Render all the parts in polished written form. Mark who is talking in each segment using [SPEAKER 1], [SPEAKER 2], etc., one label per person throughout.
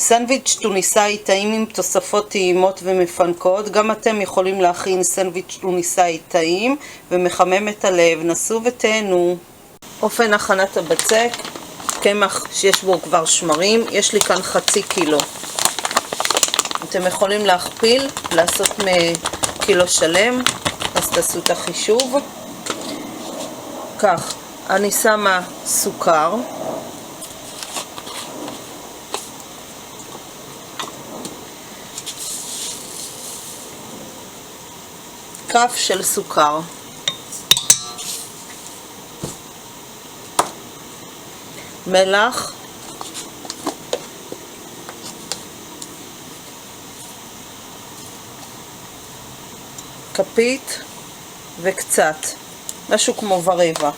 [SPEAKER 1] סנדוויץ' טוניסאי טעים עם תוספות טעימות ומפנקות. גם אתם יכולים להכין סנדוויץ' טוניסאי טעים ומחמם את הלב. נסו ותהנו. אופן הכנת הבצק: קמח שיש בו כבר שמרים, יש לי כאן חצי קילו. אתם יכולים להכפיל, לעשות מקילו שלם, אז תעשו את החישוב. כך, אני שמה סוכר, כף של סוכר, מלח, כפית וקצת, משהו כמו ורבע.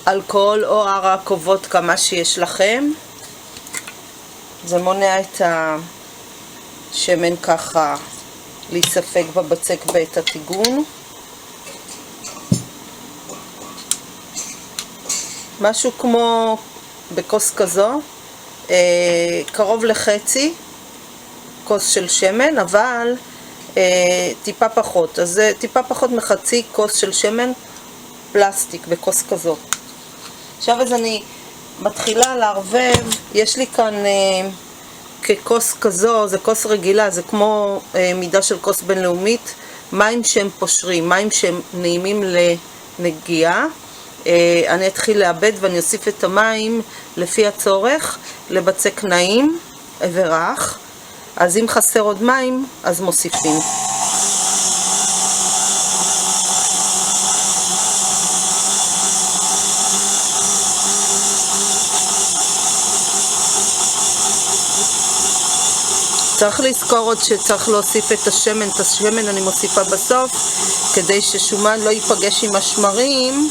[SPEAKER 1] אלכוהול או ערק או וודקה, מה שיש לכם. זה מונע את השמן ככה להיספק בבצק בעת הטיגון. משהו כמו בכוס כזו, קרוב לחצי כוס של שמן, אבל טיפה פחות, אז זה טיפה פחות מחצי כוס של שמן פלסטיק בכוס כזו. עכשיו אז אני מתחילה לערבב. יש לי כאן ככוס כזו, זה כוס רגילה, זה כמו מידה של כוס בינלאומית, מים שהם פושרים, מים שהם נעימים לנגיעה. אני אתחיל לאבד ואני אוסיף את המים לפי הצורך לבצק נעים ורך. אז אם חסר עוד מים, אז מוסיפים. צריך לזכור עוד שצריך להוסיף את השמן. את השמן אני מוסיפה בסוף, כדי ששומן לא ייפגש עם השמרים,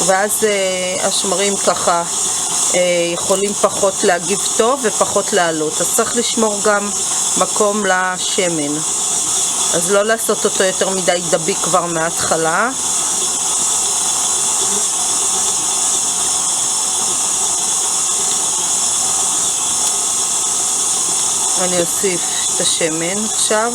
[SPEAKER 1] ואז השמרים ככה יכולים פחות להגיב טוב ופחות לעלות. אז צריך לשמור גם מקום לשמן, אז לא לעשות אותו יותר מדי דביק כבר מההתחלה. אני אוסיף את השמן עכשיו.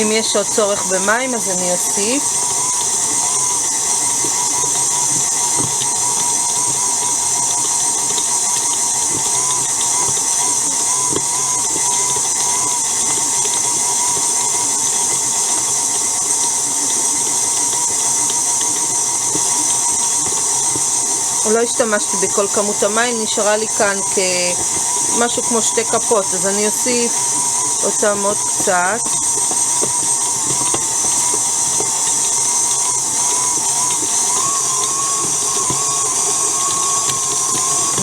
[SPEAKER 1] אם יש עוד צורך במים, אז אני אוסיף. לא השתמשתי בכל כמות המים, נשארה לי כאן כמשהו כמו 2 כפות, אז אני אוסיף אותם עוד קצת.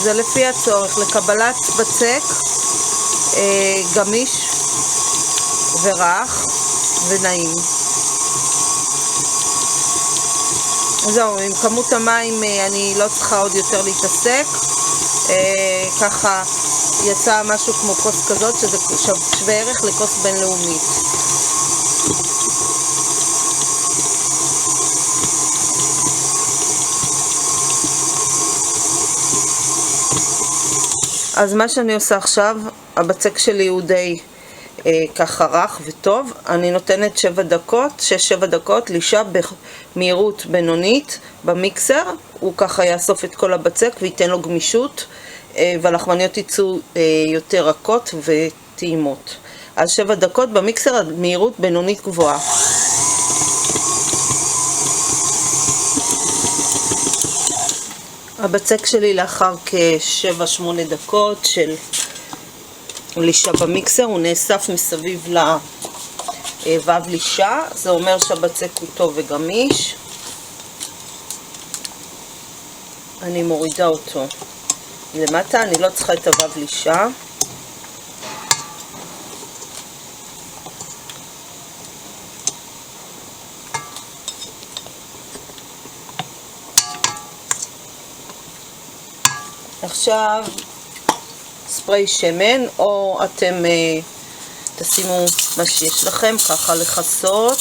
[SPEAKER 1] זה לפי הצורך, לקבלת בצק גמיש ורך ונעים. זהו, עם כמות המים אני לא צריכה עוד יותר להתעסק. ככה יצא משהו כמו כוס כזאת, שזה שווה ערך לכוס בינלאומית. אז מה שאני עושה עכשיו, הבצק שלי הוא די ככה רך וטוב. אני נותנת 6-7 דקות לישה במהירות בינונית במיקסר. הוא ככה יאסוף את כל הבצק וייתן לו גמישות, והלחמניות יצאו יותר רכות וטעימות. אז 7 דקות במיקסר עד מהירות בינונית גבוהה. הבצק שלי לאחר כ7-8 דקות של לישה במיקסר, הוא נאסף מסביב לישה, זה אומר שהבצק הוא טוב וגמיש. אני מורידה אותו למטה, אני לא צריכה את הוו לישה. עכשיו ספרי שמן, או אתם תשימו מה שיש לכם, ככה לחסות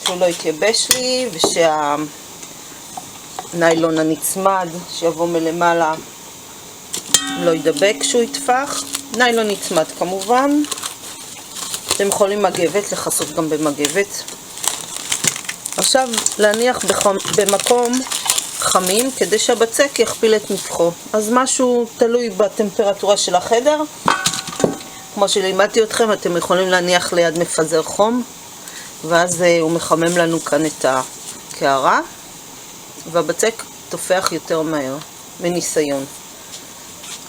[SPEAKER 1] שהוא לא יתייבש לי, ושהניילון הנצמד שיבוא מלמעלה לא ידבק כשהוא יטפח. ניילון נצמד כמובן. אתם יכולים מגבת, לחסות גם במגבת. עכשיו להניח במקום חמים כדי שהבצק יכפיל את נפחו. אז משהו תלוי בטמפרטורה של החדר. כמו שלימדתי אתכם, אתם יכולים להניח ליד מפזר חום, ואז הוא מחמם לנו כאן את הקערה, והבצק תופח יותר מהר, מניסיון.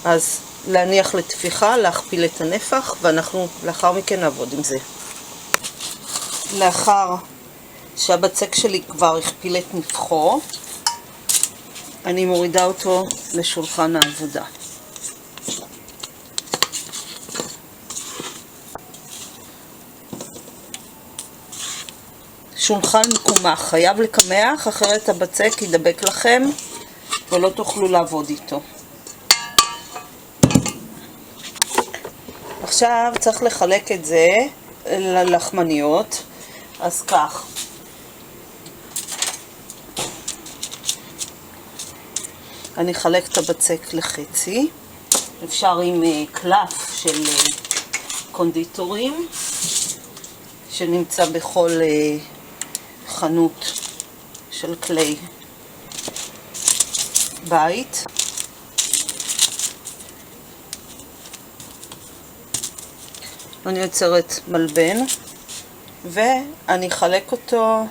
[SPEAKER 1] אז להניח לתפיחה, להכפיל את הנפח, ואנחנו לאחר מכן נעבוד עם זה. לאחר שהבצק שלי כבר הכפיל את נפחו, אני מורידה אותו לשולחן העבודה. שולחן מקומח, חייב לקמח, אחרת הבצק ידבק לכם ולא תוכלו לעבוד איתו. עכשיו צריך לחלק את זה ללחמניות, אז כך. אני אחלק את הבצק לחצי, אפשר עם קלף של קונדיטורים שנמצא בכל חנות של כלי בית. אני יוצרת מלבן ואני אחלק אותו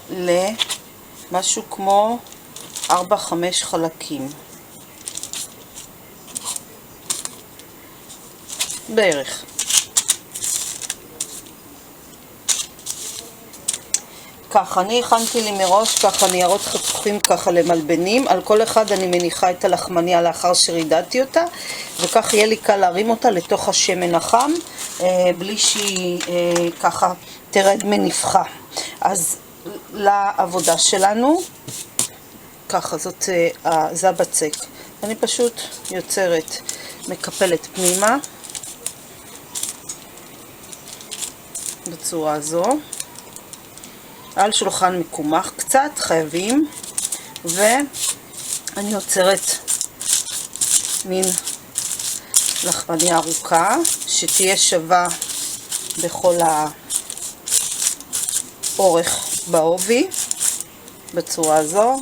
[SPEAKER 1] למשהו כמו 4-5 חלקים בערך. ככה, אני הכנתי לי מראש ככה ניירות חתוכים ככה למלבנים. על כל אחד אני מניחה את הלחמניה לאחר שרידדתי אותה, וכך יהיה לי קל להרים אותה לתוך השמן החם בלי שהיא ככה תרד מנפחה. אז לעבודה שלנו ככה, זה הבצק. אני פשוט יוצרת, מקפלת פנימה בצורה הזו, על שולחן מקומח קצת, חייבים, ואני יוצרת מין לחמניה ארוכה שתהיה שווה בכל האורך בעובי בצורה הזו,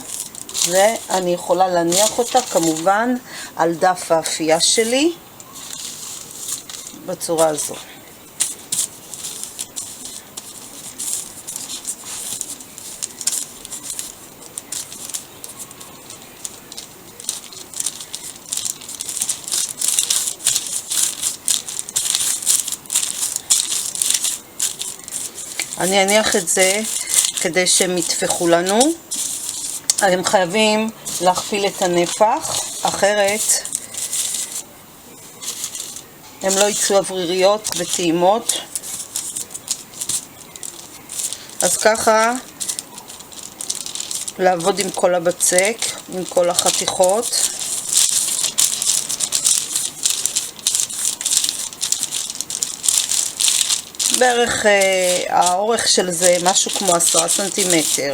[SPEAKER 1] ואני יכולה להניח אותה כמובן על דף האפייה שלי בצורה הזו. אני אניח את זה כדי שהם יטפחו לנו. הם חייבים להכפיל את הנפח, אחרת הם לא יצאו אווריריות וטעימות. אז ככה לעבוד עם כל הבצק, עם כל החתיכות. בערך האורך של זה משהו כמו 10 סנטימטר.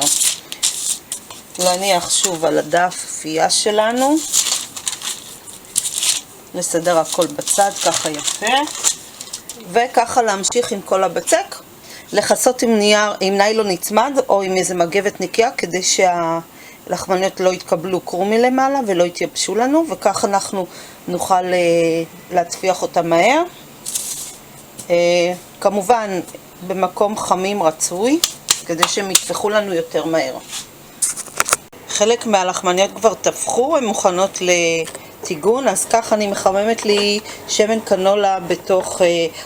[SPEAKER 1] להניח שוב על הדף אפייה שלנו, לסדר הכל בצד ככה יפה, וככה להמשיך עם כל הבצק, לחסות עם ניילון נצמד או עם איזה מגבת נקייה כדי שהלחמניות לא יתקבלו קרום מלמעלה ולא יתייבשו לנו, וכך אנחנו נוכל להטפיח אותה מהר. כמובן במקום חמים רצוי כדי שהם יטפחו לנו יותר מהר. חלק מהלחמניות כבר טפחו, הן מוכנות טיגון. אז ככה אני מחממת לי שמן קנולה בתוך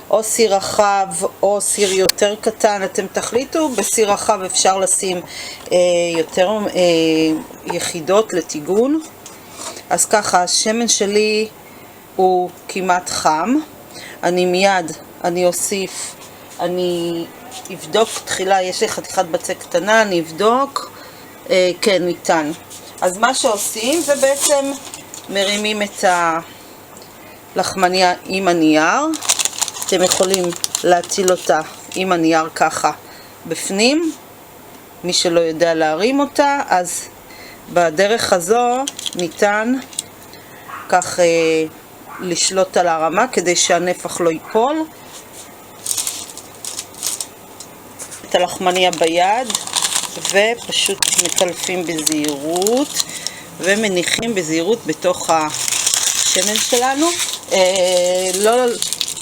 [SPEAKER 1] או סיר רחב או סיר יותר קטן, אתם תחליטו. בסיר רחב אפשר לשים יותר יחידות לטיגון. אז ככה, השמן שלי הוא כמעט חם. אני אוסיף, אני אבדוק תחילה, יש לי חתיכת בצק קטנה, אני אבדוק, כן, ניתן. אז מה שעושים זה בעצם מרימים את הלחמניה עם הנייר. אתם יכולים להטיל אותה עם הנייר ככה בפנים. מי שלא יודע להרים אותה, אז בדרך הזו ניתן כך לשלוט על הרמה כדי שהנפח לא ייפול. את הלחמניה ביד ופשוט מקלפים בזהירות ומניחים בזהירות בתוך השמן שלנו. לא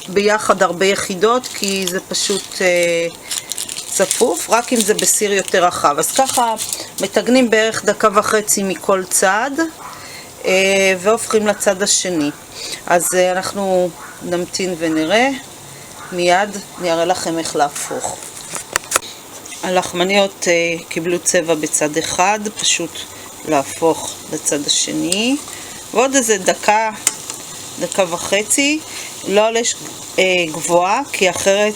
[SPEAKER 1] ביחד הרבה יחידות כי זה פשוט צפוף, רק אם זה בסיר יותר רחב. אז ככה מתגנים בערך דקה וחצי מכל צד והופכים לצד השני. אז אנחנו נמתין ונראה, מיד נראה לכם איך להפוך. הלחמניות קיבלו צבע בצד אחד, פשוט להפוך לצד השני. ועוד איזה דקה וחצי, לא עולה גבוהה, כי אחרת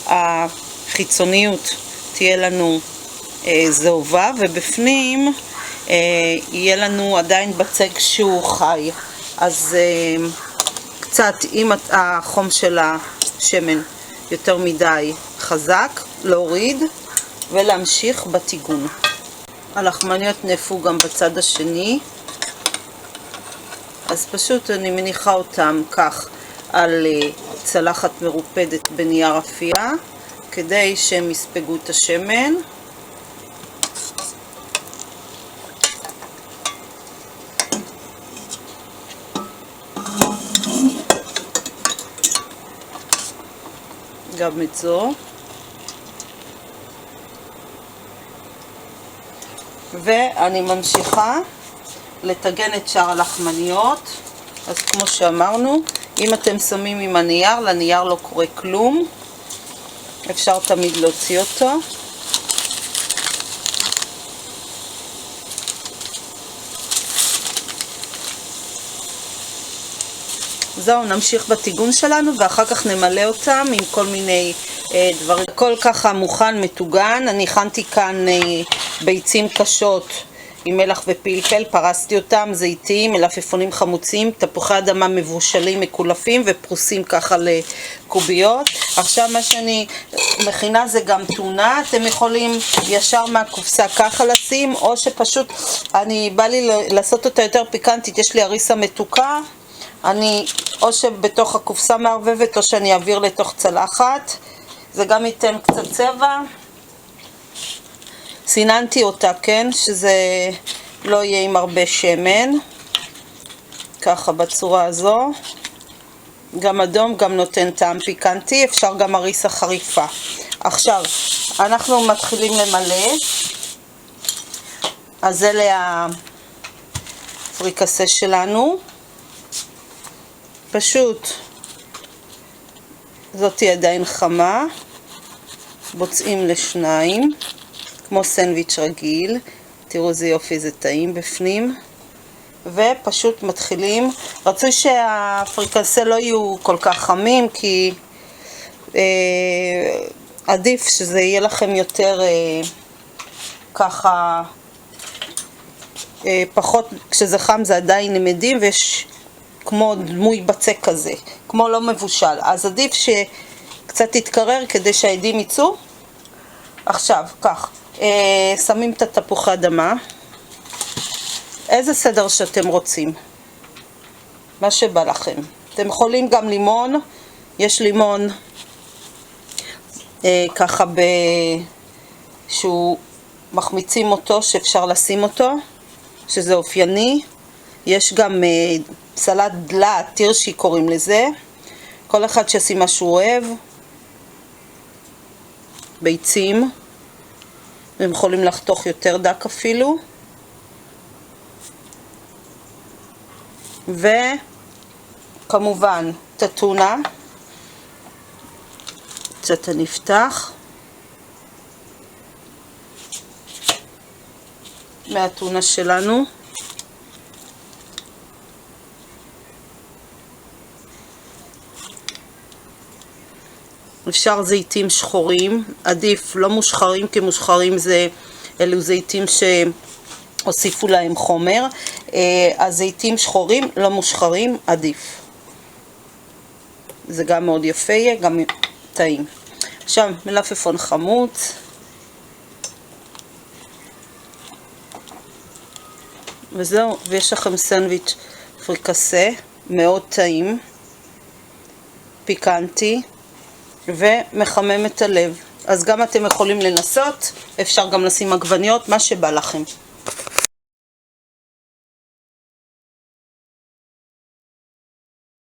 [SPEAKER 1] החיצוניות תהיה לנו זהובה, ובפנים יהיה לנו עדיין בצק שהוא חי. אז קצת, אם החום של השמן יותר מדי חזק, להוריד ולהמשיך בטיגון. הלחמניות נפו גם בצד השני, אז פשוט אני מניחה אותם כך על צלחת מרופדת בנייר אפייה כדי שהם יספגו את השמן. גם את זו. ואני ממשיכה לטגן את שאר הלחמניות. אז כמו שאמרנו, אם אתם שמים עם הנייר, לנייר לא קורה כלום. אפשר תמיד להוציא אותו. זהו, נמשיך בטיגון שלנו ואחר כך נמלא אותם עם כל מיני דברים. הכל ככה מוכן, מטוגן. אני הכנתי כאן ביצים קשות עם מלח ופלפל, פרסתי אותם, זיתים, מלפפונים חמוצים, תפוחי אדמה מבושלים, מקולפים ופרוסים ככה לקוביות. עכשיו מה שאני מכינה זה גם טונה, אתם יכולים ישר מהקופסה ככה לשים, או שפשוט בא לי לעשות אותה יותר פיקנטית, יש לי אריסה מתוקה, אני או שבתוך הקופסה מערבבת או שאני אעביר לתוך צלחת, זה גם ייתן קצת צבע. סיננתי אותה, כן, שזה לא יהיה עם הרבה שמן, ככה בצורה הזו. גם אדום גם נותן טעם פיקנטי, אפשר גם אריסה חריפה. עכשיו אנחנו מתחילים למלא. אז אלה הפריקסה שלנו. פשוט זאתי עדיין חמה, בוצעים לשניים כמו סנדוויץ' רגיל. תראו איזה יופי, זה טעים בפנים. ופשוט מתחילים. רצוי שהפריקסה לא יהיו כל כך חמים, כי עדיף שזה יהיה לכם יותר ככה פחות, כשזה חם זה עדיין נמדים ויש כמו דמוי בצק כזה, כמו לא מבושל, אז עדיף שקצת יתקרר כדי שהעדים יצאו. עכשיו כך, שמים את התפוחי אדמה, איזה סדר שאתם רוצים, מה שבא לכם. אתם יכולים גם לימון, יש לימון ככה שהוא מחמיצים אותו, שאפשר לשים אותו, שזה אופייני. יש גם סלט דלעת, תירשי קוראים לזה, כל אחד שישים מה שהוא אוהב. ביצים, הם יכולים לחתוך יותר דק אפילו. וכמובן את הטונה, קצת נפתח מהטונה שלנו. אפשר זיתים שחורים, עדיף לא מושחרים, כי מושחרים אלו זיתים שהוסיפו להם חומר, אז זיתים שחורים לא מושחרים עדיף, זה גם מאוד יפה, יהיה גם טעים. עכשיו מלפפון חמוץ, וזהו, ויש לכם סנדוויץ' פריקסה מאוד טעים, פיקנטי ומחמם את הלב. אז גם אתם יכולים לנסות, אפשר גם לשים עגבניות, מה שבא לכם.